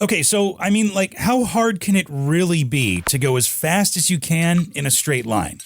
Okay, so I mean, like, how hard can it really be to go as fast as you can in a straight line?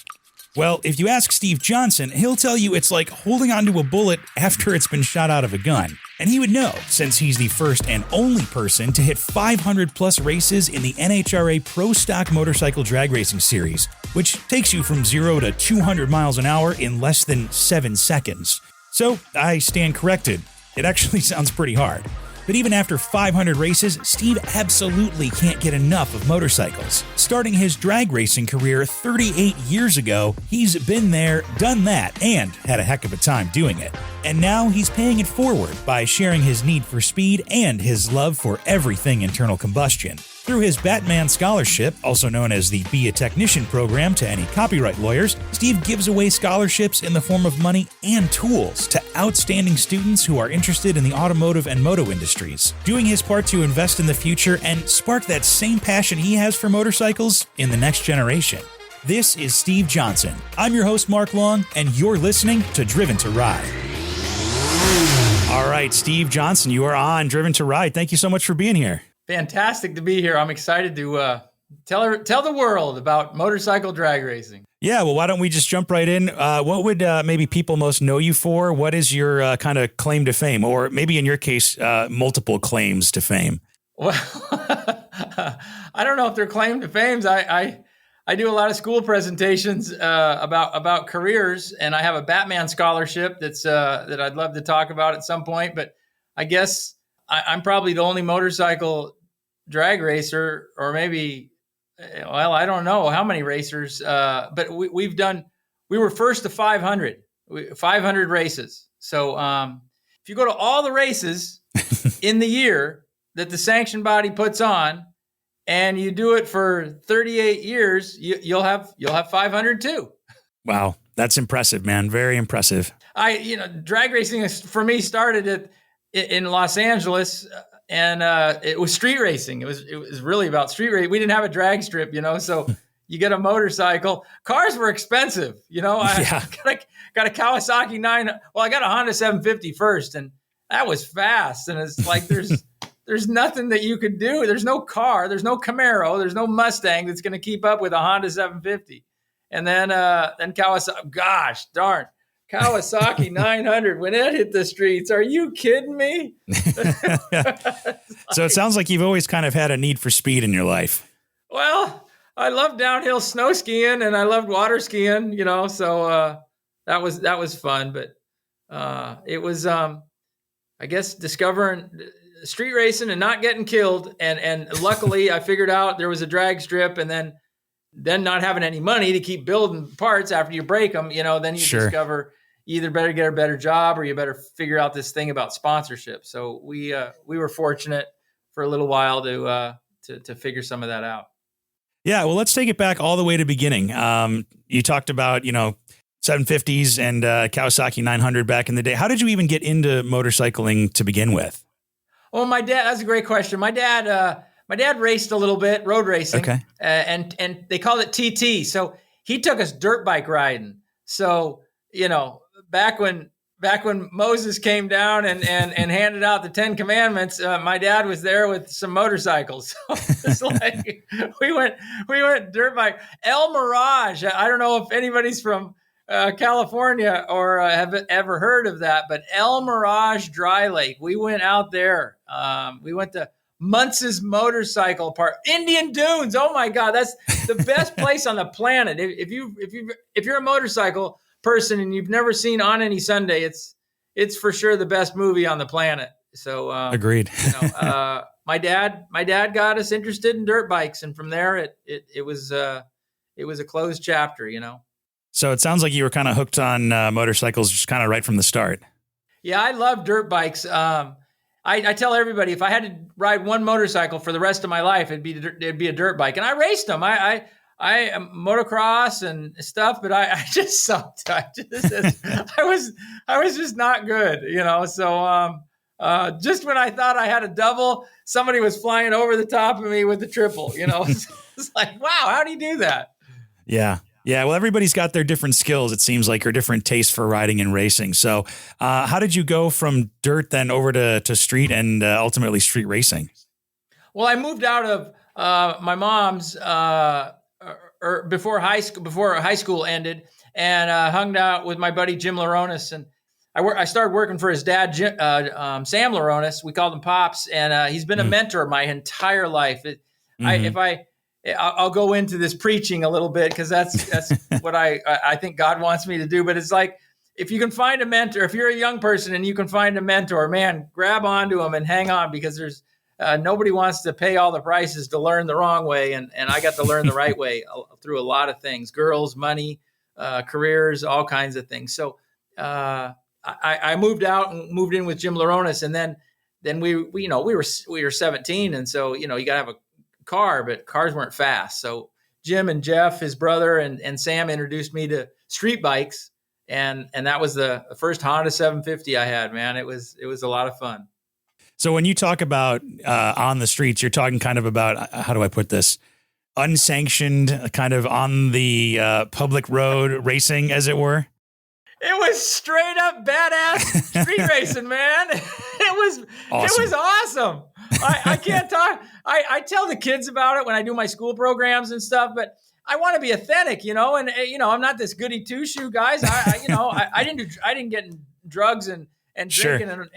Well, if you ask Steve Johnson, he'll tell you it's like holding onto a bullet after it's been shot out of a gun. And he would know, since he's the first and only person to hit 500 plus races in the NHRA Pro Stock Motorcycle Drag Racing Series, which takes you from 0 to 200 miles an hour in less than 7 seconds. So, I stand corrected. It actually sounds pretty hard. But even after 500 races, Steve absolutely can't get enough of motorcycles. Starting his drag racing career 38 years ago, he's been there, done that, and had a heck of a time doing it. And now he's paying it forward by sharing his need for speed and his love for everything internal combustion. Through his Batman Scholarship, also known as the Be a Technician program to any copyright lawyers, Steve gives away scholarships in the form of money and tools to outstanding students who are interested in the automotive and moto industries, doing his part to invest in the future and spark that same passion he has for motorcycles in the next generation. This is Steve Johnson. I'm your host, Mark Long, and you're listening to Driven to Ride. All right, Steve Johnson, you are on Driven to Ride. Thank you so much for being here. Fantastic to be here. I'm excited to tell the world about motorcycle drag racing. Yeah, well, why don't we just jump right in? What would maybe people most know you for? What is your kind of claim to fame? Or maybe in your case, multiple claims to fame? Well, I don't know if they're claim to fames. I do a lot of school presentations about careers, and I have a Batman scholarship that I'd love to talk about at some point. But I guess I'm probably the only motorcycle drag racer, or maybe, well, I don't know how many racers, but we were first to 500 races. So if you go to all the races in the year that the sanction body puts on, and you do it for 38 years, you'll have 500 too. Wow, that's impressive, man. Very impressive. Drag racing for me started in Los Angeles, and it was street racing. It was really about street racing. We didn't have a drag strip, so you get a motorcycle. Cars were expensive, I got a Kawasaki 9. Well, I got a Honda 750 first, and that was fast. And it's like there's nothing that you could do. There's no car, there's no Camaro, there's no Mustang that's going to keep up with a Honda 750. And then Kawasaki, gosh darn. Kawasaki 900, when it hit the streets, are you kidding me? So it sounds like you've always kind of had a need for speed in your life. Well, I love downhill snow skiing and I loved water skiing, so that was fun. But it was, I guess, discovering street racing and not getting killed. And luckily I figured out there was a drag strip, and then not having any money to keep building parts after you break them, then you Sure. discover you either better get a better job or you better figure out this thing about sponsorship. So we were fortunate for a little while to figure some of that out. Yeah, well, let's take it back all the way to beginning. You talked about, 750s and Kawasaki 900 back in the day. How did you even get into motorcycling to begin with? Well, my dad, that's a great question. My dad raced a little bit, road racing. Okay. And they called it TT. So he took us dirt bike riding. So, back when Moses came down and handed out the 10 Commandments, my dad was there with some motorcycles. So it's like we went dirt bike. El Mirage. I don't know if anybody's from California or have ever heard of that, but El Mirage Dry Lake. We went out there. We went to Muntz's Motorcycle Park, Indian Dunes. Oh my God, that's the best place on the planet. If you're a motorcycle person and you've never seen On Any Sunday, it's for sure the best movie on the planet. So agreed. My dad got us interested in dirt bikes, and from there it was a closed chapter. So it sounds like you were kind of hooked on motorcycles just kind of right from the start. Yeah, I love dirt bikes. I tell everybody, if I had to ride one motorcycle for the rest of my life, it'd be a dirt bike. And I raced them. I motocross and stuff, but I just sucked. I was just not good, So just when I thought I had a double, somebody was flying over the top of me with the triple. It's like, wow, how do you do that? Yeah. Yeah, well, everybody's got their different skills, it seems like, or different tastes for riding and racing. So how did you go from dirt then over to street and ultimately street racing? Well, I moved out of my mom's before high school ended, and hung out with my buddy Jim Laronis, and I started working for his dad, Sam Laronis. We called him Pops, and he's been a mentor my entire life. I'll go into this preaching a little bit because that's what I think God wants me to do. But it's like, if you can find a mentor, if you're a young person and you can find a mentor, man, grab onto them and hang on, because there's nobody wants to pay all the prices to learn the wrong way. And I got to learn the right way through a lot of things: girls, money, careers, all kinds of things. So I moved out and moved in with Jim Laronis, and then we were 17, and so you got to have a car, but cars weren't fast. So Jim and Jeff, his brother, and Sam introduced me to street bikes. And that was the first Honda 750 I had, man. It was a lot of fun. So when you talk about on the streets, you're talking kind of about, how do I put this, unsanctioned, kind of on the public road racing, as it were? It was straight up badass street racing, man. It was awesome. I can't talk. I tell the kids about it when I do my school programs and stuff, but I want to be authentic, and I'm not this goody two shoe guys. I didn't get in drugs and drinking and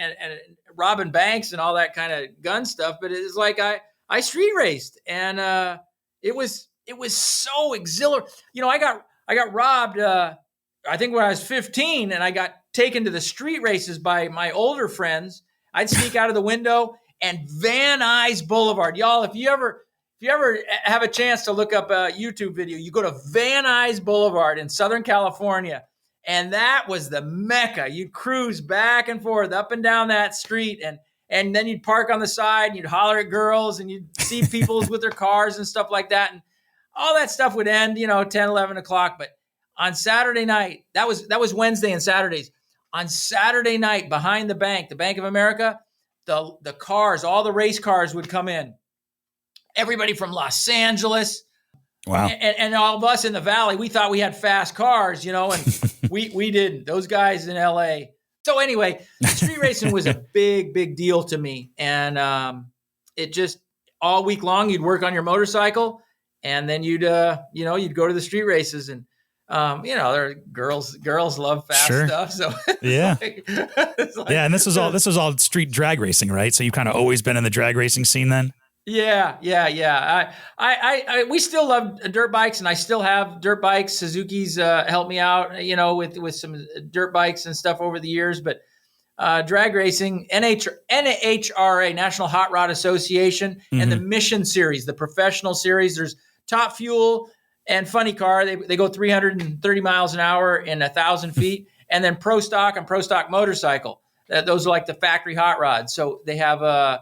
robbing banks and all that kind of gun stuff. But it's like I street raced, and it was so exhilarating. I got robbed. I think when I was 15, and I got taken to the street races by my older friends. I'd sneak out of the window, and Van Nuys Boulevard, y'all. If you ever have a chance to look up a YouTube video, you go to Van Nuys Boulevard in Southern California, and that was the Mecca. You'd cruise back and forth up and down that street, and then you'd park on the side, and you'd holler at girls, and you'd see people with their cars and stuff like that, and all that stuff would end, 10, 11 o'clock. But on Saturday night, that was Wednesday and Saturdays. On Saturday night, behind the Bank of America, the cars, all the race cars would come in. Everybody from Los Angeles. Wow. And all of us in the Valley, we thought we had fast cars, and we didn't. Those guys in LA. So anyway, street racing was a big deal to me. And it just, all week long, you'd work on your motorcycle, and then you'd go to the street races, and there are girls love fast stuff. So yeah. And this was all street drag racing, right? So you've kind of always been in the drag racing scene then? Yeah. We still love dirt bikes, and I still have dirt bikes. Suzuki's helped me out, with some dirt bikes and stuff over the years. But drag racing, NHRA, National Hot Rod Association, and the Mission Series, the professional series. There's Top Fuel and Funny Car. They go 330 miles an hour in 1,000 feet, and then Pro Stock and Pro Stock Motorcycle. Those are like the factory hot rods. So they have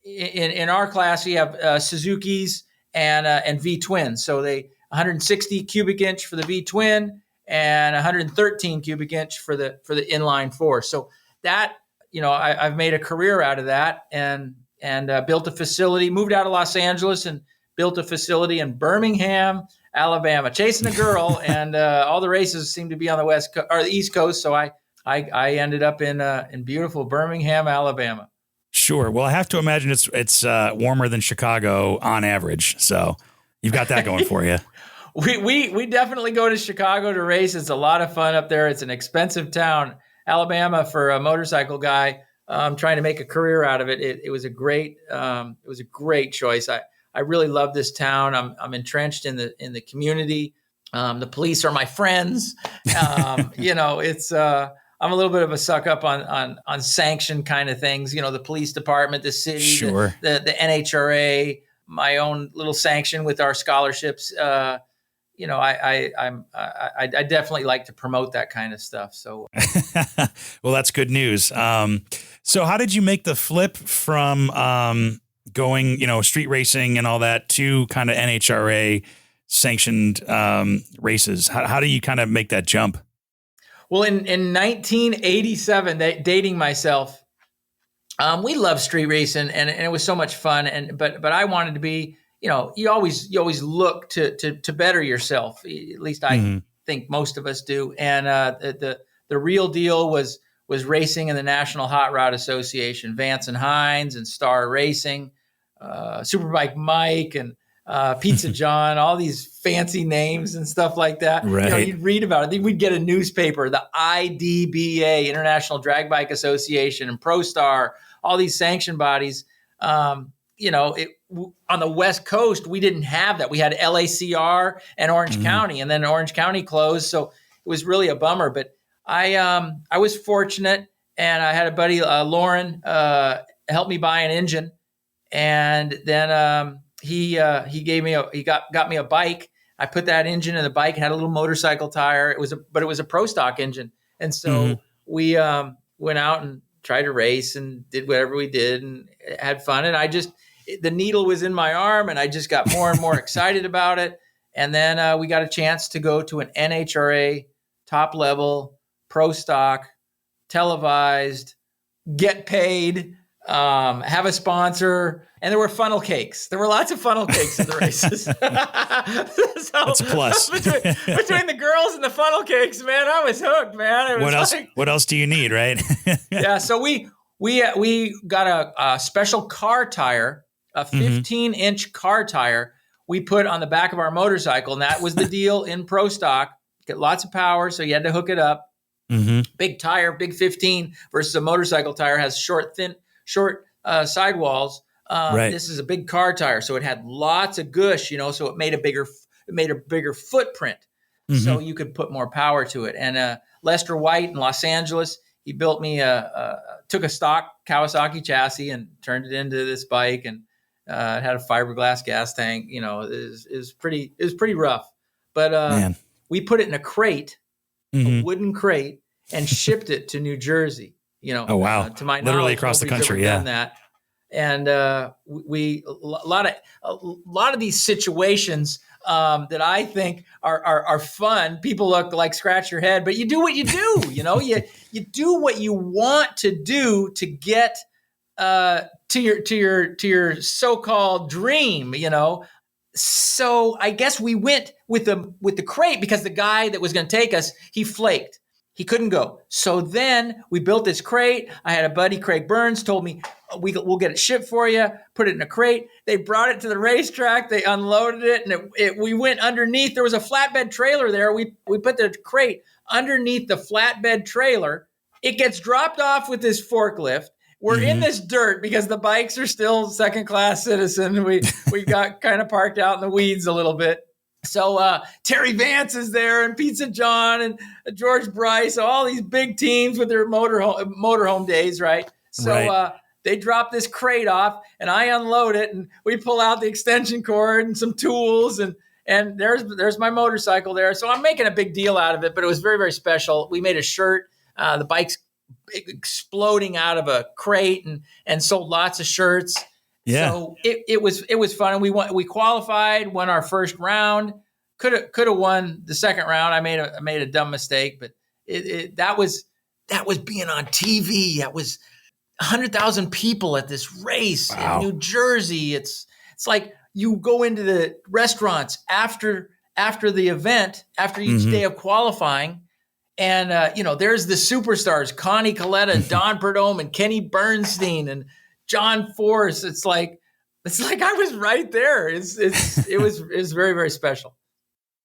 in our class, we have Suzuki's and V twins. So they 160 cubic inch for the V twin and 113 cubic inch for the inline four. So that, I've made a career out of that, and built a facility, moved out of Los Angeles and built a facility in Birmingham, Alabama, chasing a girl, and all the races seem to be on the the East Coast. So I ended up in beautiful Birmingham, Alabama. Sure. Well, I have to imagine it's warmer than Chicago on average. So you've got that going for you. We definitely go to Chicago to race. It's a lot of fun up there. It's an expensive town, Alabama, for a motorcycle guy trying to make a career out of it. It was a great choice. I really love this town. I'm entrenched in the community. The police are my friends. I'm a little bit of a suck up on sanction kind of things. The police department, the city, sure. the NHRA, my own little sanction with our scholarships. I definitely like to promote that kind of stuff. So, well, that's good news. So how did you make the flip from going, street racing and all that to kind of NHRA sanctioned races? How do you kind of make that jump? Well, in 1987, dating myself, we loved street racing, and it was so much fun. But I wanted to be, you always look to better yourself. At least I think most of us do. And the real deal was racing in the National Hot Rod Association, Vance and Hines and Star Racing. Superbike Mike and Pizza John, all these fancy names and stuff like that. Right. You'd read about it. Then we'd get a newspaper, the IDBA, International Drag Bike Association, and ProStar, all these sanction bodies. On the West Coast, we didn't have that. We had LACR and Orange County, and then Orange County closed. So it was really a bummer. But I was fortunate, and I had a buddy, Lauren, help me buy an engine. And then he got me a bike. I put that engine in the bike. It had a little motorcycle tire. It was a Pro Stock engine. And so we went out and tried to race and did whatever we did and had fun. And the needle was in my arm, and I just got more and more excited about it. And then we got a chance to go to an NHRA top level Pro Stock, televised, get paid, have a sponsor, and there were funnel cakes. There were lots of funnel cakes in the races. So that's a plus. between the girls and the funnel cakes, man, I was hooked, man. What else do you need, right? Yeah. So we got a special car tire, a 15-inch car tire we put on the back of our motorcycle, and that was the deal in Pro Stock. Get lots of power, so you had to hook it up. Big tire, big 15 versus a motorcycle tire has short sidewalls. Right. This is a big car tire, so it had lots of gush, so it made a bigger footprint, so you could put more power to it. And Lester White in Los Angeles, he built me took a stock Kawasaki chassis and turned it into this bike, and it had a fiberglass gas tank. It was pretty rough, but we put it in a crate, a wooden crate, and shipped it to New Jersey. Oh wow! To my knowledge, literally across the country. Done that. And we a lot of these situations that I think are fun. People look like scratch your head, but you do what you do. You do what you want to do to get to your so-called dream. So I guess we went with the crate because the guy that was going to take us, he flaked. He couldn't go. So then we built this crate. I had a buddy, Craig Burns, told me, we'll get it shipped for you, put it in a crate. They brought it to the racetrack. They unloaded it, and we went underneath. There was a flatbed trailer there. We put the crate underneath the flatbed trailer. It gets dropped off with this forklift. We're in this dirt because the bikes are still second-class citizen. We got kind of parked out in the weeds a little bit. So Terry Vance is there, and Pizza John, and George Bryce, all these big teams with their motorhome days, right? So they drop this crate off, and I unload it, and we pull out the extension cord and some tools, and there's my motorcycle there. So I'm making a big deal out of it, but it was very, very special. We made a shirt, the bike's exploding out of a crate, and sold lots of shirts. Yeah. So it was fun, and we qualified, won our first round. Could have won the second round. I made a dumb mistake, but that was being on TV. That was 100,000 people at this race in New Jersey. It's like you go into the restaurants after the event, after each day of qualifying, and there's the superstars, Connie Coletta, Don Perdome, and Kenny Bernstein, and John Force. It's like I was right there. It was very, very special.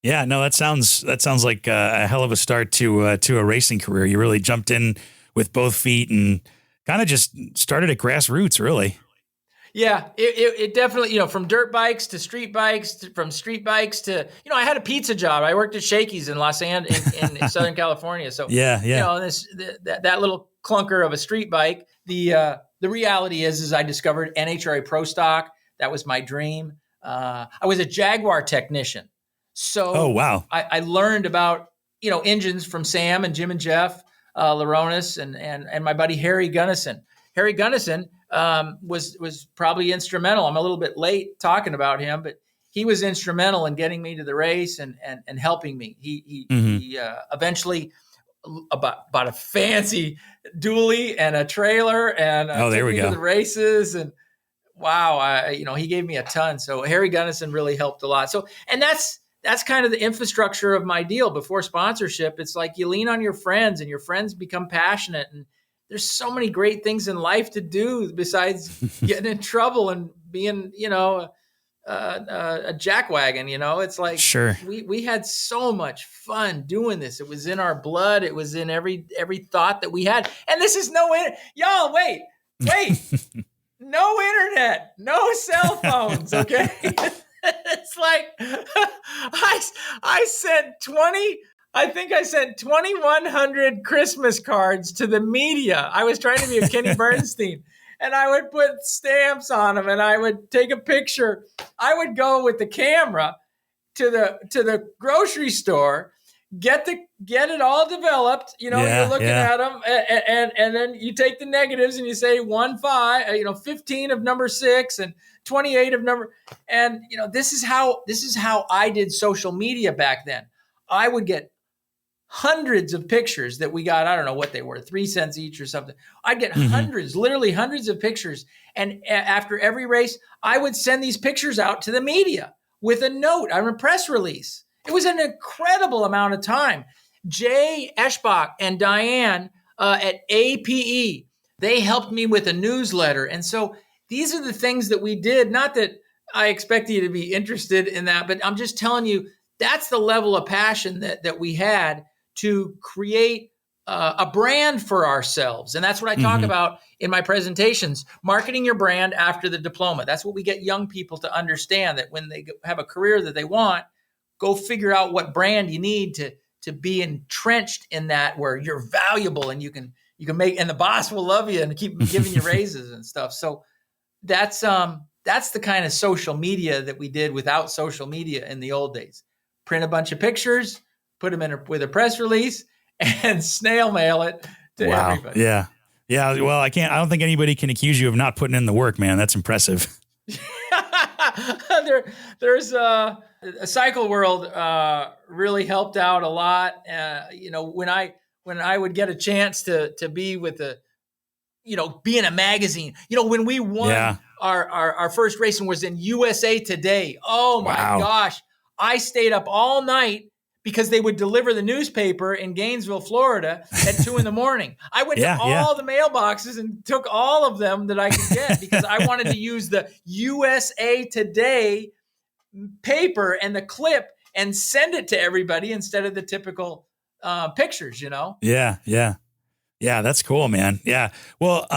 Yeah, no, that sounds like a hell of a start to a racing career. You really jumped in with both feet and kind of just started at grassroots, really. Yeah, it definitely, from dirt bikes to street bikes, from street bikes to, I had a pizza job. I worked at Shakey's in Los Angeles, in Southern California. So yeah. That little clunker of a street bike. The reality is I discovered NHRA Pro Stock. That was my dream. I was a Jaguar technician. So I learned about, engines from Sam and Jim and Jeff Laronis and my buddy Harry Gunnison. Harry Gunnison was probably instrumental. I'm a little bit late talking about him, but he was instrumental in getting me to the race and helping me. He eventually bought a fancy dually and a trailer and took me to the races, and he gave me a ton. So Harry Gunnison really helped a lot. So, and that's kind of the infrastructure of my deal before sponsorship. It's like you lean on your friends, and your friends become passionate, and there's so many great things in life to do besides getting in trouble and being, a jackwagon. It's like Sure. we had so much fun doing this. It was in our blood. It was in every thought that we had. And this is y'all wait, no internet, no cell phones. Okay. It's like I sent 2,100 Christmas cards to the media. I was trying to be a Kenny Bernstein. And I would put stamps on them, and I would take a picture. I would go with the camera to the grocery store, get it all developed. You're looking at them, and then you take the negatives and you say 15 of number 6 and 28 of number. And this is how I did social media back then. I would get hundreds of pictures that we got. I don't know what they were, 3 cents each or something. I'd get literally hundreds of pictures. And after every race, I would send these pictures out to the media with a note, a press release. It was an incredible amount of time. Jay Eschbach and Diane at APE, they helped me with a newsletter. And so these are the things that we did. Not that I expect you to be interested in that, but I'm just telling you, that's the level of passion that we had to create a brand for ourselves. And that's what I talk about in my presentations, marketing your brand after the diploma. That's what we get young people to understand, that when they have a career that they want, go figure out what brand you need to be entrenched in that, where you're valuable and you can make, and the boss will love you and keep giving you raises and stuff. So that's the kind of social media that we did without social media in the old days. Print a bunch of pictures, put them with a press release, and snail mail it to everybody. Yeah. Well, I don't think anybody can accuse you of not putting in the work, man. That's impressive. There's a Cycle World really helped out a lot. When I would get a chance to be with be in a magazine, when we won our first race and was in USA Today. Oh my gosh. I stayed up all night because they would deliver the newspaper in Gainesville, Florida at 2 a.m. I went to all the mailboxes and took all of them that I could get because I wanted to use the USA Today paper and the clip and send it to everybody instead of the typical pictures, Yeah. That's cool, man. Yeah. Well,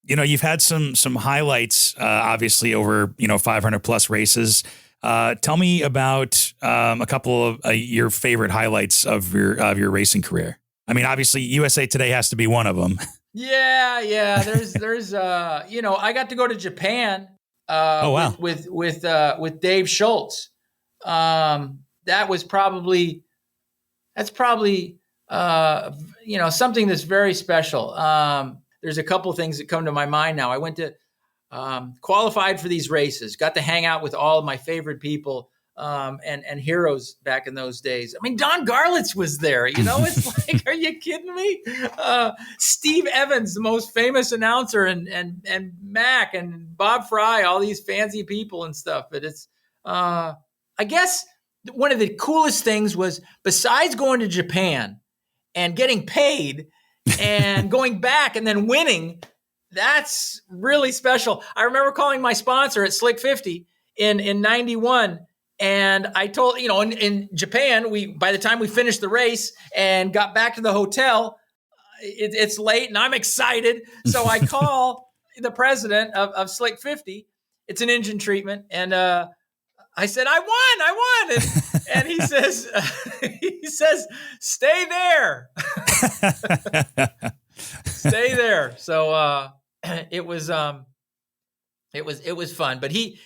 you've had some highlights, obviously over, 500 plus races. Tell me about a couple of your favorite highlights of your racing career. I mean, obviously USA Today has to be one of them. Yeah. There's I got to go to Japan. With Dave Schultz. That's probably something that's very special. There's a couple things that come to my mind now. I went to qualified for these races, got to hang out with all of my favorite people and heroes back in those days. I mean, Don Garlitz was there. It's like, are you kidding me? Steve Evans, the most famous announcer, and Mac and Bob Fry, all these fancy people and stuff. But it's, I guess one of the coolest things was, besides going to Japan and getting paid and going back and then winning, that's really special. I remember calling my sponsor at Slick 50 in 91. And I told, in Japan, by the time we finished the race and got back to the hotel, it's late and I'm excited. So I call the president of Slick 50. It's an engine treatment. And I said, I won. And he says, stay there. Stay there. So it was fun, but he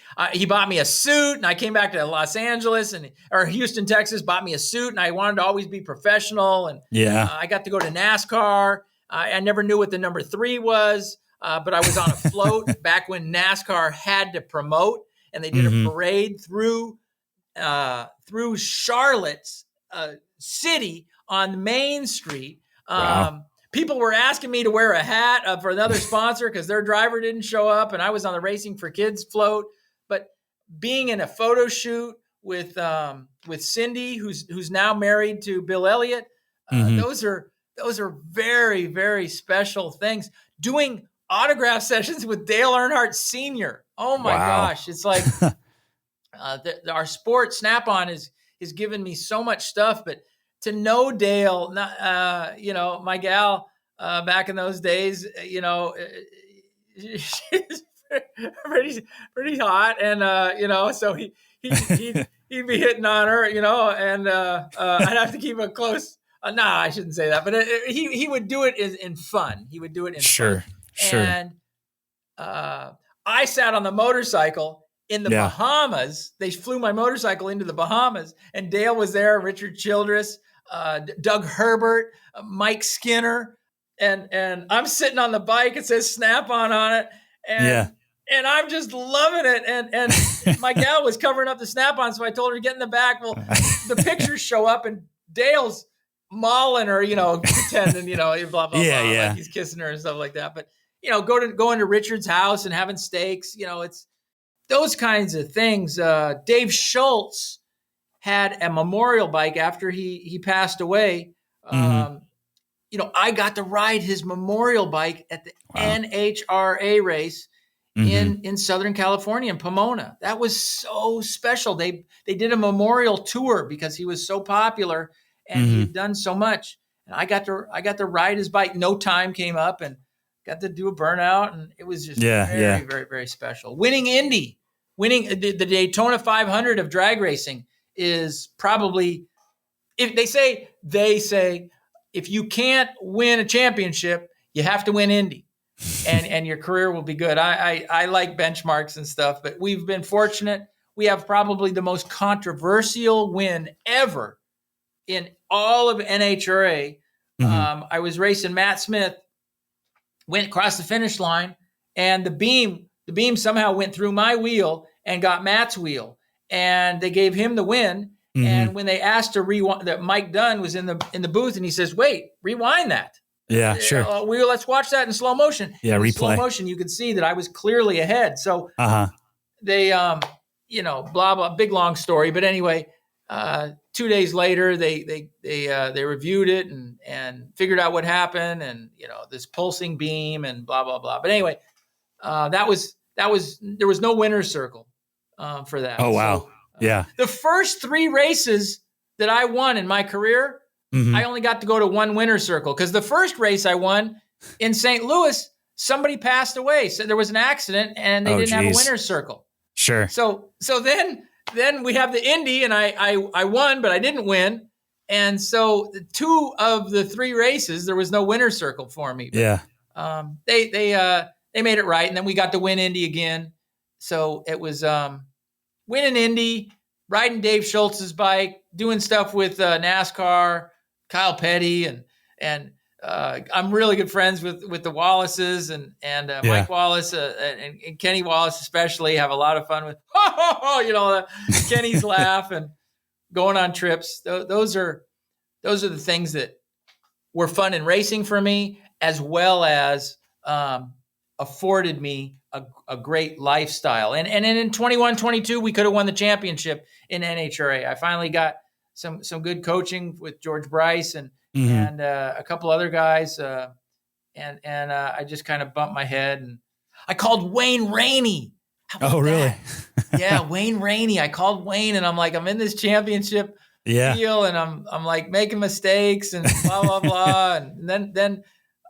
bought me a suit, and I came back to Los Angeles or Houston, Texas, bought me a suit, and I wanted to always be professional. And I got to go to NASCAR. I never knew what the number 3 was, but I was on a float back when NASCAR had to promote, and they did a parade through Charlotte's city on Main Street. Wow. People were asking me to wear a hat for another sponsor because their driver didn't show up, and I was on the Racing for Kids float. But being in a photo shoot with Cindy, who's now married to Bill Elliott, those are very, very special things. Doing autograph sessions with Dale Earnhardt Sr. Oh my gosh. It's like our sport Snap-on is given me so much stuff, but to know Dale, my gal back in those days, she's pretty hot. And, so he'd be hitting on her, and I'd have to keep a close. I shouldn't say that, but he would do it in fun. He would do it in fun. Sure. And I sat on the motorcycle in the Bahamas. They flew my motorcycle into the Bahamas, and Dale was there, Richard Childress, Doug Herbert, Mike Skinner, and I'm sitting on the bike. It says Snap-on on it, and I'm just loving it. And my gal was covering up the Snap-on, so I told her to get in the back. Well, the pictures show up, and Dale's mauling her, pretending, blah, blah, blah, like he's kissing her and stuff like that. But, going to Richard's house and having steaks, it's those kinds of things. Dave Schultz had a memorial bike after he passed away. I got to ride his memorial bike at the NHRA race in Southern California, in Pomona. That was so special. They did a memorial tour because he was so popular and he had done so much. And I got to ride his bike. No time came up and got to do a burnout, and it was just very, very, very special. Winning the Daytona 500 of drag racing is probably, if they say if you can't win a championship, you have to win Indy, and your career will be good. I like benchmarks and stuff, but we've been fortunate. We have probably the most controversial win ever in all of NHRA. I was racing Matt Smith, went across the finish line, and the beam somehow went through my wheel and got Matt's wheel, and they gave him the win. And when they asked to rewind, that Mike Dunn was in the booth, and he says, "Wait, rewind that." Yeah, sure. Let's watch that in slow motion. Yeah, replay. Slow motion, you could see that I was clearly ahead. So they, blah blah, big long story, but anyway, 2 days later, they reviewed it and figured out what happened, and this pulsing beam and blah blah blah. But anyway, there was no winner's circle for that. Oh wow, so, yeah. The first 3 races that I won in my career, I only got to go to one winner's circle because the first race I won in St. Louis, somebody passed away, so there was an accident and they didn't have a winner's circle. Sure. So then we have the Indy, and I won, but I didn't win. And so 2 of the 3 races, there was no winner's circle for me. But, they made it right. And then we got to win Indy again. So it was winning Indy, riding Dave Schultz's bike, doing stuff with NASCAR, Kyle Petty, and I'm really good friends with the Wallaces and Mike Wallace and Kenny Wallace especially. Have a lot of fun with Kenny's laugh and going on trips. Those are the things that were fun in racing for me, as well as afforded me a great lifestyle. And in 21, 22, we could have won the championship in NHRA. I finally got some good coaching with George Bryce and a couple other guys. And I just kind of bumped my head, and I called Wayne Rainey. Oh, really? Yeah. Wayne Rainey. I called Wayne, and I'm like, I'm in this championship deal, and I'm like making mistakes and blah, blah, blah. And then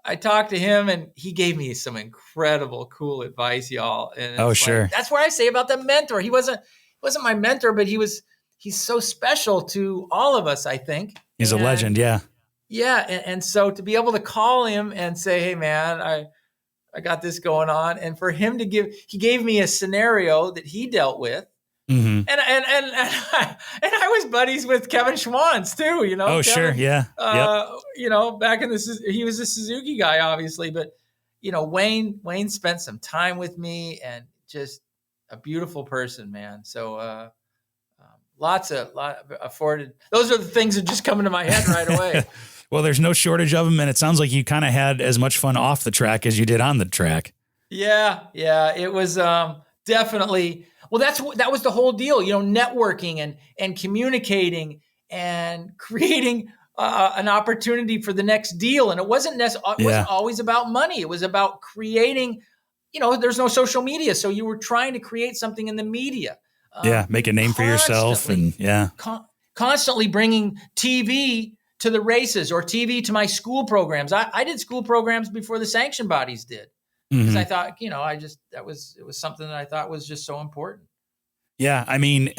I talked to him, and he gave me some incredible, cool advice, y'all. And sure. That's what I say about the mentor. He wasn't my mentor, but he's so special to all of us, I think. He's a legend. Yeah. Yeah. And so to be able to call him and say, "Hey man, I got this going on." And for him to he gave me a scenario that he dealt with. And I was buddies with Kevin Schwantz too, Oh, Kevin, sure. Yeah. Back in he was a Suzuki guy, obviously, but Wayne spent some time with me, and just a beautiful person, man. So, lot afforded. Those are the things that just come into my head right away. Well, there's no shortage of them, and it sounds like you kind of had as much fun off the track as you did on the track. Yeah. It was definitely. Well, that was the whole deal, networking and communicating and creating an opportunity for the next deal. And it wasn't always about money. It was about creating, there's no social media. So you were trying to create something in the media. Make a name for yourself. And constantly bringing TV to the races or TV to my school programs. I did school programs before the sanction bodies did. Because I thought, it was something that I thought was just so important. Yeah. I mean,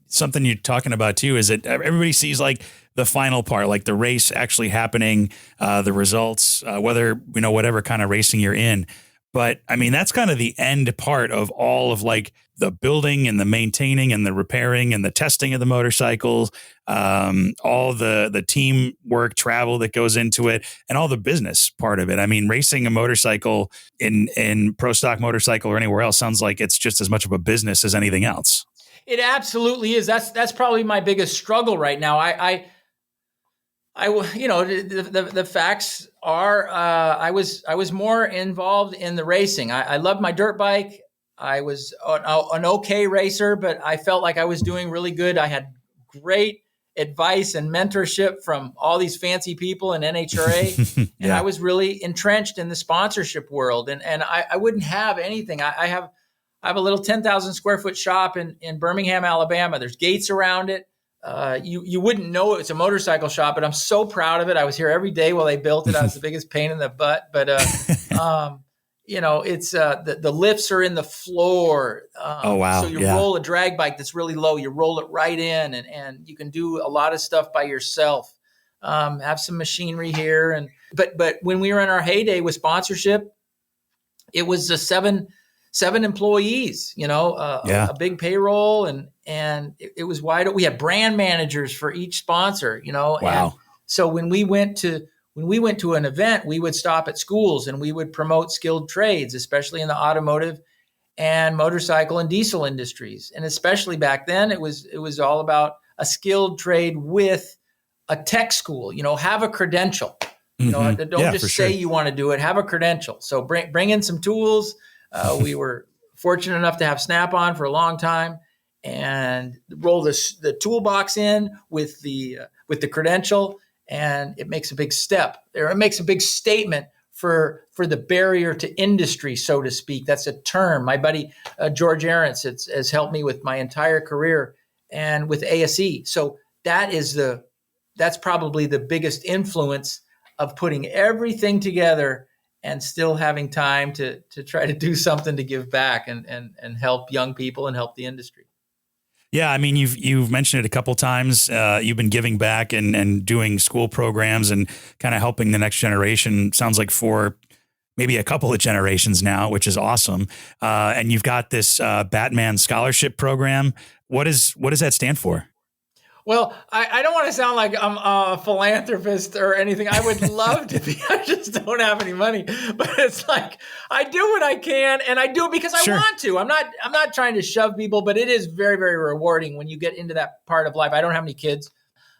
something you're talking about too, is that everybody sees like the final part, like the race actually happening, the results, whether, whatever kind of racing you're in. But I mean, that's kind of the end part of all of like the building and the maintaining and the repairing and the testing of the motorcycles, all the teamwork, travel that goes into it, and all the business part of it. I mean, racing a motorcycle in Pro Stock Motorcycle or anywhere else sounds like it's just as much of a business as anything else. It absolutely is. That's probably my biggest struggle right now. The facts are, I was more involved in the racing. I loved my dirt bike. I was an okay racer, but I felt like I was doing really good. I had great advice and mentorship from all these fancy people in NHRA. And I was really entrenched in the sponsorship world. And I wouldn't have anything. I have a little 10,000 square foot shop in Birmingham, Alabama. There's gates around it. You wouldn't know it's a motorcycle shop, but I'm so proud of it. I was here every day while they built it. I was the biggest pain in the butt, but it's the lifts are in the floor. Oh wow! So you roll a drag bike that's really low. You roll it right in, and you can do a lot of stuff by yourself. Have some machinery here, but when we were in our heyday with sponsorship, it was seven employees, a big payroll, and it was wide open. We had brand managers for each sponsor, Wow. And so when we went to an event, we would stop at schools and we would promote skilled trades, especially in the automotive and motorcycle and diesel industries. And especially back then, it was all about a skilled trade with a tech school, have a credential, don't just say you want to do it, have a credential. So bring in some tools. We were fortunate enough to have Snap-on for a long time, and roll the toolbox in with the credential, and it makes a big step there. It makes a big statement for the barrier to industry, so to speak. That's a term. My buddy George Arentz has helped me with my entire career and with ASE. So that's probably the biggest influence of putting everything together and still having time to try to do something to give back and help young people and help the industry. Yeah, I mean, you've mentioned it a couple times. You've been giving back and doing school programs and kind of helping the next generation. Sounds like for maybe a couple of generations now, which is awesome. And you've got this Batman scholarship program. What does that stand for? Well, I don't want to sound like I'm a philanthropist or anything. I would love to be. I just don't have any money. But it's like I do what I can, and I do it because I want to. I'm not trying to shove people, but it is very, very rewarding when you get into that part of life. I don't have any kids.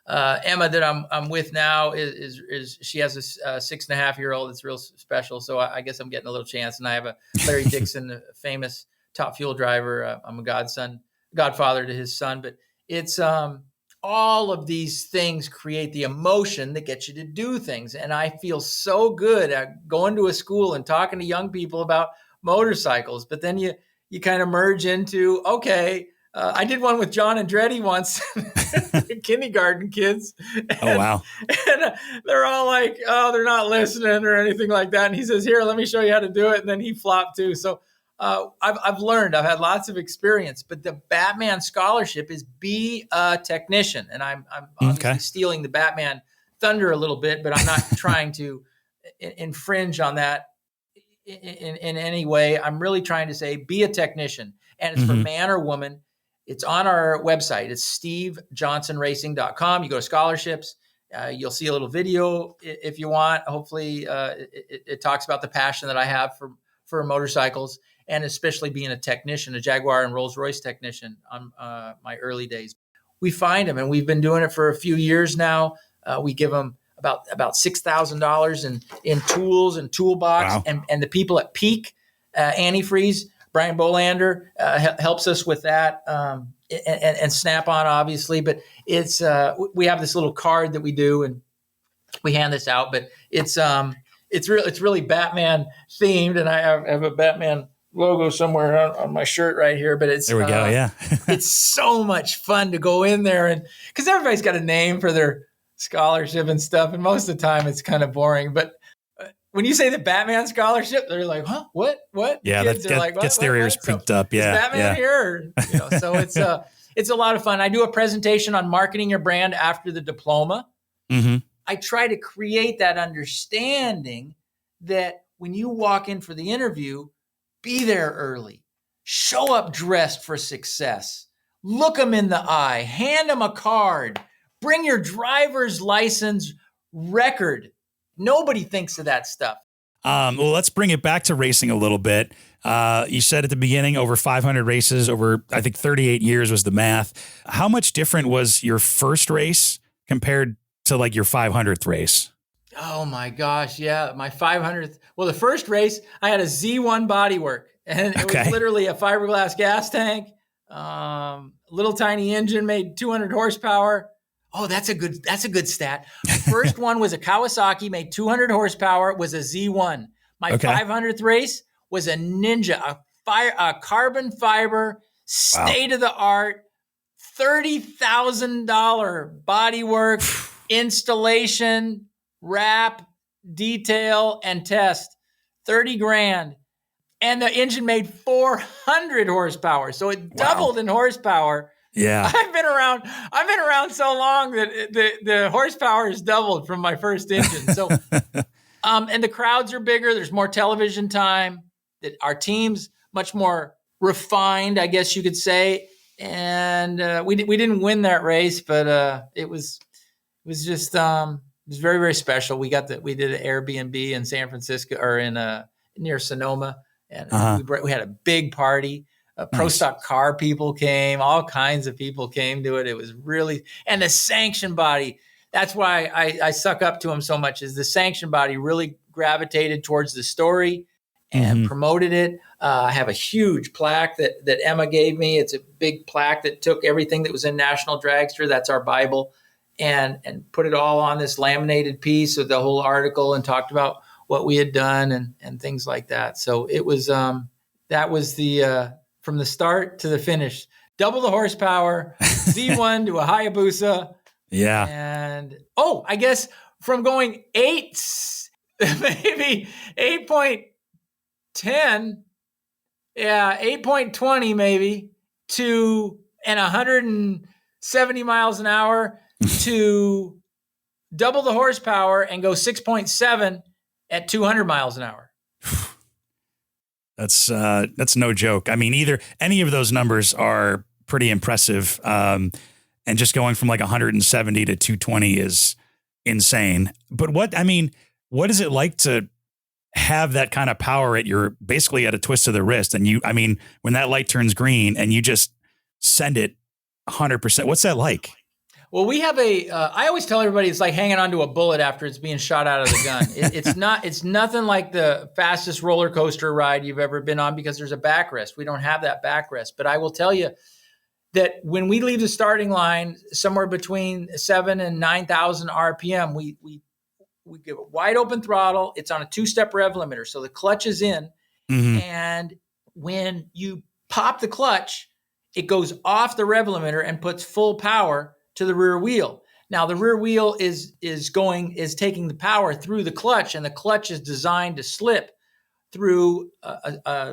Emma, that I'm with now, is she has a 6.5-year-old that's real special. So I guess I'm getting a little chance. And I have a Larry Dixon, a famous Top Fuel driver. I'm a godfather to his son. But it's all of these things create the emotion that gets you to do things. And I feel so good at going to a school and talking to young people about motorcycles. But then you kind of merge into, I did one with John Andretti once, kindergarten kids. Oh, wow. And they're all like, they're not listening or anything like that. And he says, here, let me show you how to do it. And then he flopped too. So I've learned, I've had lots of experience, but the Batman scholarship is be a technician. And I'm obviously stealing the Batman thunder a little bit, but I'm not trying to infringe on that in any way. I'm really trying to say, be a technician. And it's for man or woman. It's on our website. It's stevejohnsonracing.com. You go to scholarships. You'll see a little video if you want. Hopefully it talks about the passion that I have for motorcycles, and especially being a technician, a Jaguar and Rolls-Royce technician on my early days. We find them, and we've been doing it for a few years now. We give them about $6,000 in tools and toolbox. Wow. And the people at Peak Antifreeze, Brian Bolander helps us with that, and Snap-on, obviously. But it's we have this little card that we do, and we hand this out. But it's really Batman themed, and I have a Batman logo somewhere on my shirt right here. But it's there we go. Yeah, it's so much fun to go in there, and because everybody's got a name for their scholarship and stuff, and most of the time it's kind of boring. But when you say the Batman scholarship, they're like, "Huh? What? Yeah, Kids that are like, gets their ears pricked up. Yeah, is Batman here? So it's a lot of fun. I do a presentation on marketing your brand after the diploma. Mm-hmm. I try to create that understanding that when you walk in for the interview, be there early, show up dressed for success, look them in the eye, hand them a card, bring your driver's license record. Nobody thinks of that stuff. Well, let's bring it back to racing a little bit. You said at the beginning, over 500 races over, I think 38 years was the math. How much different was your first race compared to like your 500th race? Oh my gosh. Yeah. My 500th. Well, the first race I had a Z1 bodywork, and it was literally a fiberglass gas tank, little tiny engine, made 200 horsepower. Oh, that's a good stat. First one was a Kawasaki, made 200 horsepower, was a Z1. My 500th race was a Ninja, a carbon fiber, state of the art, $30,000 bodywork, installation, wrap, detail, and test. 30 grand. And the engine made 400 horsepower. So it doubled in horsepower. Yeah. I've been around so long that the horsepower has doubled from my first engine. So, and the crowds are bigger. There's more television time. That our team's much more refined, I guess you could say. And we didn't win that race, but it was just it was very, very special. We did an Airbnb in San Francisco, or in near Sonoma, and we had a big party. Pro Stock car people came, all kinds of people came to it. It was really, and the sanction body, that's why I suck up to him so much, is the sanction body really gravitated towards the story and promoted it. I have a huge plaque that Emma gave me. It's a big plaque that took everything that was in National Dragster, that's our Bible, and put it all on this laminated piece of the whole article, and talked about what we had done and things like that. So it was, that was the, from the start to the finish, double the horsepower, Z1 to a Hayabusa. Yeah. And, I guess from going maybe 8.10, 8.20 maybe, to, and 170 miles an hour, to double the horsepower and go 6.7 at 200 miles an hour. That's no joke. I mean, any of those numbers are pretty impressive. And just going from like 170 to 220 is insane. But what is it like to have that kind of power basically at a twist of the wrist? And when that light turns green and you just send it 100%, what's that like? Well, we have I always tell everybody it's like hanging onto a bullet after it's being shot out of the gun. It's nothing like the fastest roller coaster ride you've ever been on, because there's a backrest. We don't have that backrest. But I will tell you that when we leave the starting line, somewhere between 7,000 and 9,000 RPM, we give a wide open throttle. It's on a 2-step rev limiter. So the clutch is in. And when you pop the clutch, it goes off the rev limiter and puts full power to the rear wheel. Now the rear wheel is taking the power through the clutch, and the clutch is designed to slip through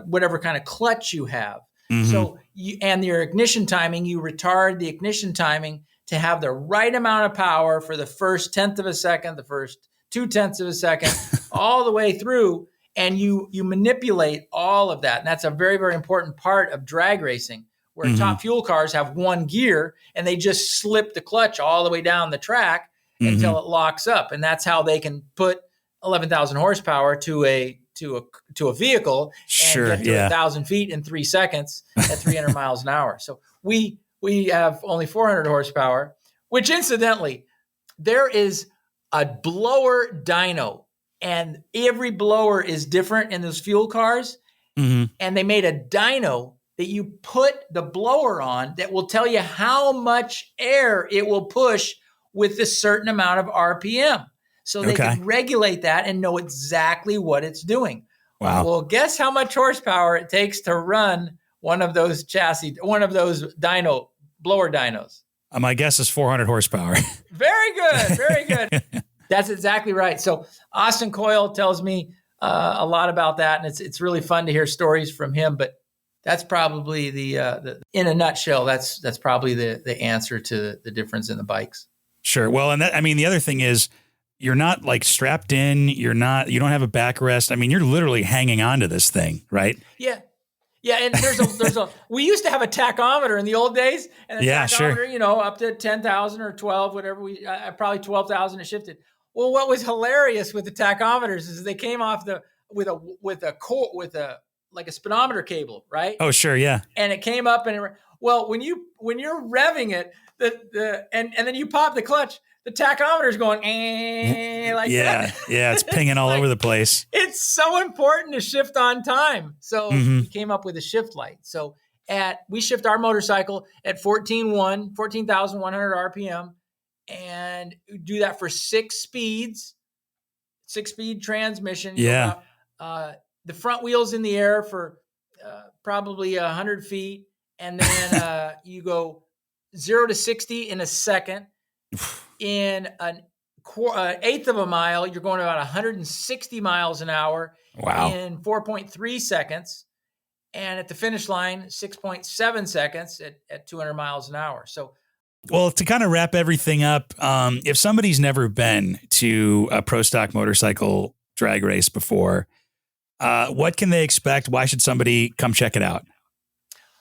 whatever kind of clutch you have. So and your ignition timing, you retard the ignition timing to have the right amount of power for the first 1/10 of a second, the first 2/10 of a second, all the way through, and you manipulate all of that. And that's a very, very important part of drag racing, where top fuel cars have one gear and they just slip the clutch all the way down the track until it locks up. And that's how they can put 11,000 horsepower to a vehicle and get to 1,000 feet in 3 seconds at 300 miles an hour. So we have only 400 horsepower, which incidentally, there is a blower dyno, and every blower is different in those fuel cars. and they made a dyno that you put the blower on that will tell you how much air it will push with a certain amount of RPM. So they can regulate that and know exactly what it's doing. Wow. Well, guess how much horsepower it takes to run one of those blower dynos? My guess is 400 horsepower. Very good. Very good. That's exactly right. So Austin Coyle tells me a lot about that, and it's really fun to hear stories from him. But that's probably the in a nutshell, that's probably the answer to the difference in the bikes. Sure. Well, and the other thing is you're not like strapped in. You don't have a backrest. I mean, you're literally hanging on to this thing, right? Yeah. Yeah, and there's a we used to have a tachometer in the old days, and the tachometer, up to 10,000 or 12, whatever probably 12,000 it shifted. Well, what was hilarious with the tachometers is they came off with a speedometer cable, right? Oh, sure, yeah. And it came up when you're revving it, and then you pop the clutch, the tachometer is going like that. Yeah, it's pinging all over the place. It's so important to shift on time. So we came up with a shift light. So we shift our motorcycle at 14,100 RPM, and do that for 6-speed transmission. Yeah. The front wheel's in the air for probably 100 feet, and then you go 0 to 60 in a second. In an eighth of a mile, you're going about 160 miles an hour. Wow. In 4.3 seconds. And at the finish line, 6.7 seconds at 200 miles an hour. So, well, to kind of wrap everything up, if somebody's never been to a Pro Stock Motorcycle drag race before, what can they expect? Why should somebody come check it out?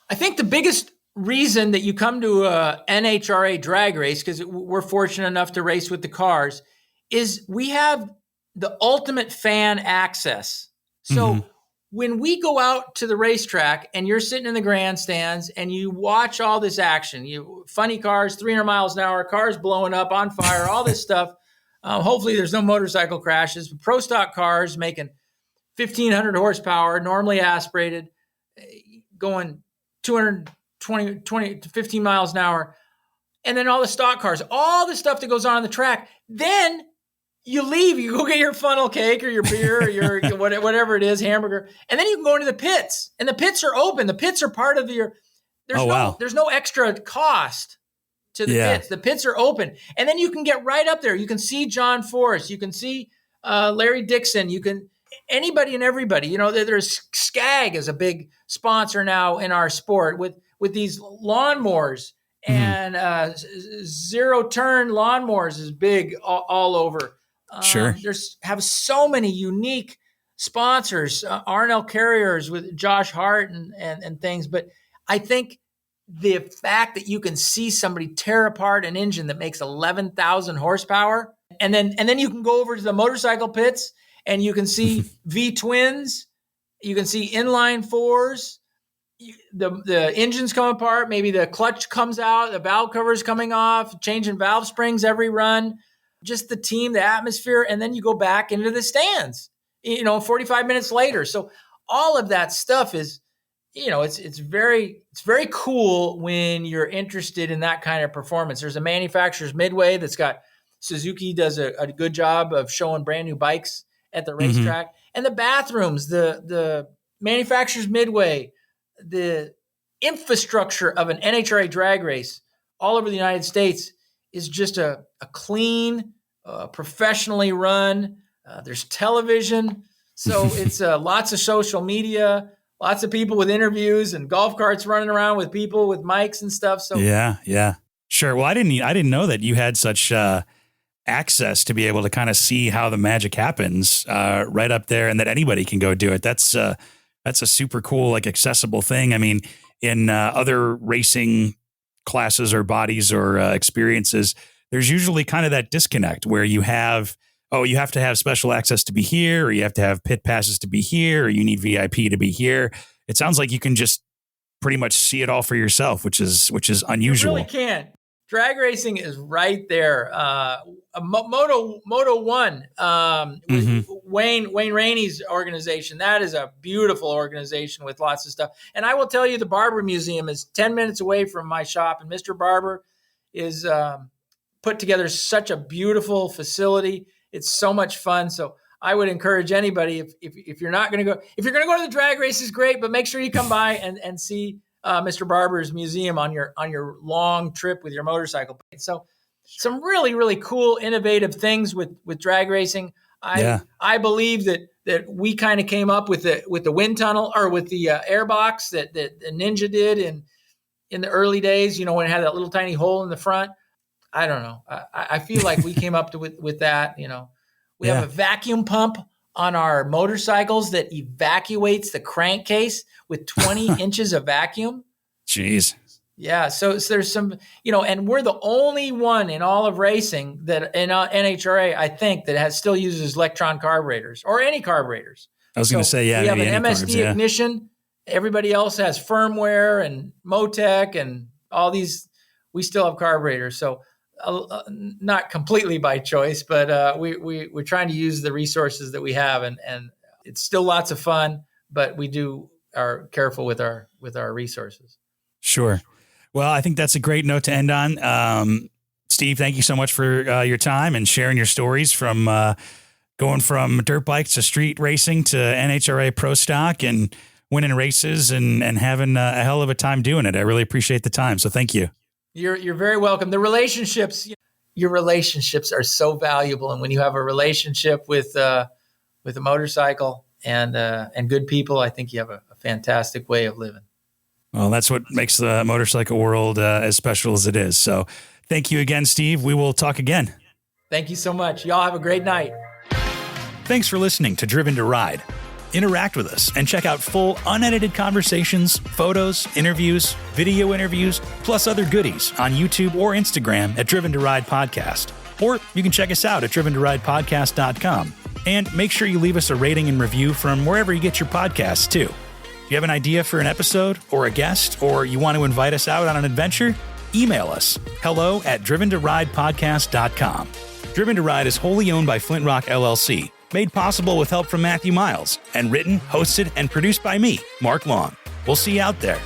I think the biggest reason that you come to a NHRA drag race, because we're fortunate enough to race with the cars, is we have the ultimate fan access. So when we go out to the racetrack and you're sitting in the grandstands and you watch all this action, funny cars, 300 miles an hour, cars blowing up on fire, all this stuff. Hopefully there's no motorcycle crashes. Pro Stock cars making 1,500 horsepower, normally aspirated, going 20 to 15 miles an hour. And then all the stock cars, all the stuff that goes on the track. Then you leave, you go get your funnel cake or your beer or your whatever it is, hamburger. And then you can go into the pits, and the pits are open. The pits are part of there's no extra cost to the pits. The pits are open. And then you can get right up there. You can see John Forrest. You can see Larry Dixon. You can, anybody and everybody, there's Skag is a big sponsor now in our sport with these lawnmowers, and zero turn lawnmowers is big all over. Sure. Have so many unique sponsors, Arnell Carriers with Josh Hart and things. But I think the fact that you can see somebody tear apart an engine that makes 11,000 horsepower, and then you can go over to the motorcycle pits and you can see V-twins, you can see inline fours, the engines come apart, maybe the clutch comes out, the valve cover's coming off, changing valve springs every run, just the team, the atmosphere, and then you go back into the stands, 45 minutes later. So all of that stuff is, it's very cool when you're interested in that kind of performance. There's a manufacturer's midway that's got Suzuki does a good job of showing brand new bikes at the racetrack, and the bathrooms, the manufacturer's midway, the infrastructure of an NHRA drag race all over the United States is just a clean, professionally run. There's television. So it's lots of social media, lots of people with interviews and golf carts running around with people with mics and stuff. So yeah. Sure. Well, I didn't know that you had such access to be able to kind of see how the magic happens right up there, and that anybody can go do it. That's a super cool, accessible thing. I mean, in other racing classes or bodies or experiences, there's usually kind of that disconnect where you have to have special access to be here, or you have to have pit passes to be here, or you need VIP to be here. It sounds like you can just pretty much see it all for yourself, which is unusual. You really can. drag racing is right there. Moto One, Wayne Rainey's organization. That is a beautiful organization with lots of stuff. And I will tell you, the Barber Museum is 10 minutes away from my shop, and Mr. Barber is put together such a beautiful facility. It's so much fun. So I would encourage anybody, if you're not going to go, if you're going to go to the drag races, great, but make sure you come by and see Mr. Barber's museum on your long trip with your motorcycle. So some really, really cool, innovative things with drag racing. I believe that we kind of came up with the wind tunnel, or with the airbox that Ninja did in the early days, when it had that little tiny hole in the front. I don't know. I feel like we came up with that. We have a vacuum pump on our motorcycles that evacuates the crankcase with 20 inches of vacuum. Jeez. Yeah. So there's some, and we're the only one in all of racing that in NHRA, I think, that still uses electron carburetors, or any carburetors. I was going to say, we have an MSD ignition. Everybody else has firmware and Motec and all these. We still have carburetors. So not completely by choice, but we're trying to use the resources that we have, and it's still lots of fun, but we are careful with our resources. Sure. Well, I think that's a great note to end on. Steve, thank you so much for your time and sharing your stories from going from dirt bikes to street racing to NHRA Pro Stock and winning races and having a hell of a time doing it. I really appreciate the time. So thank you. You're very welcome. Your relationships are so valuable, and when you have a relationship with a motorcycle and good people, I think you have a fantastic way of living. Well, that's what makes the motorcycle world as special as it is. So, thank you again, Steve. We will talk again. Thank you so much. Y'all have a great night. Thanks for listening to Driven to Ride. Interact with us and check out full unedited conversations, photos, interviews, video interviews, plus other goodies on YouTube or Instagram at Driven to Ride Podcast. Or you can check us out at driventoridepodcast.com. And make sure you leave us a rating and review from wherever you get your podcasts too. If you have an idea for an episode or a guest, or you want to invite us out on an adventure, email us hello@driventoridepodcast.com. Driven to Ride is wholly owned by Flint Rock LLC. Made possible with help from Matthew Miles, and written, hosted, and produced by me, Mark Long. We'll see you out there.